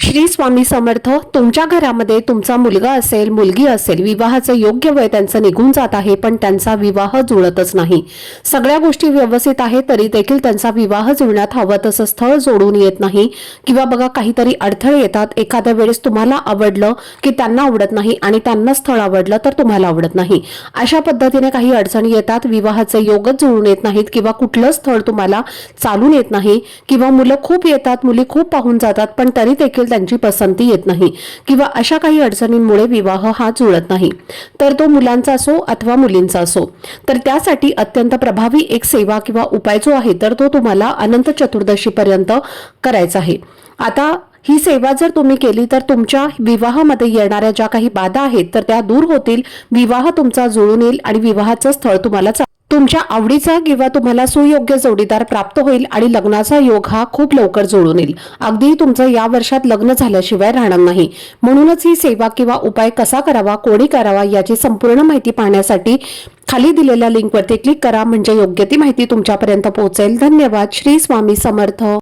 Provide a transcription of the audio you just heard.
श्री स्वामी समर्थ. तुमच्या घरामध्ये तुमचा मुलगा असेल, मुलगी असेल, विवाहाचं योग्य वय त्यांचं निघून जात आहे, पण त्यांचा विवाह जुळतच नाही. सगळ्या गोष्टी व्यवस्थित आहेत तरी देखील त्यांचा विवाह जुळण्यात हवं तसं स्थळ जोडून येत नाही, किंवा बघा काहीतरी अडथळे येतात. एखाद्या वेळेस तुम्हाला आवडलं की त्यांना आवडत नाही, आणि त्यांना स्थळ आवडलं तर तुम्हाला आवडत नाही. अशा पद्धतीने काही अडचणी येतात. विवाहाचे योगच जुळून येत नाहीत, किंवा कुठलं स्थळ तुम्हाला चालून येत नाही, किंवा मुलं खूप येतात, मुली खूप पाहून जातात, पण तरी देखील त्यांची पसंती येत नाही, किंवा अशा काही अडचणींमुळे विवाह हा जुळत नाही. तर तो मुलांचा असो अथवा मुलींचा असो, तर त्यासाठी अत्यंत प्रभावी एक सेवा किंवा उपाय जो आहे तर तो तुम्हाला अनंत चतुर्दशी पर्यंत करायचा आहे. आता ही सेवा जर तुम्ही केली तर तुमच्या विवाहामध्ये येणाऱ्या ज्या काही बाधा आहेत तर त्या दूर होतील, विवाह तुमचा जुळून येईल, आणि विवाहाचं स्थळ तुम्हाला तुमच्या आवडीचा किंवा तुम्हाला सुयोग्य जोडीदार प्राप्त होईल, आणि लग्नाचा योग हा खूप लवकर जुळून येईल. अगदी तुमचं या वर्षात लग्न झाल्याशिवाय राहणार नाही. म्हणूनच ही सेवा किंवा उपाय कसा करावा, कोणी करावा याची संपूर्ण माहिती पाहण्यासाठी खाली दिलेल्या लिंकवरती क्लिक करा, म्हणजे योग्य ती माहिती तुमच्यापर्यंत पोहोचेल. धन्यवाद. श्री स्वामी समर्थ.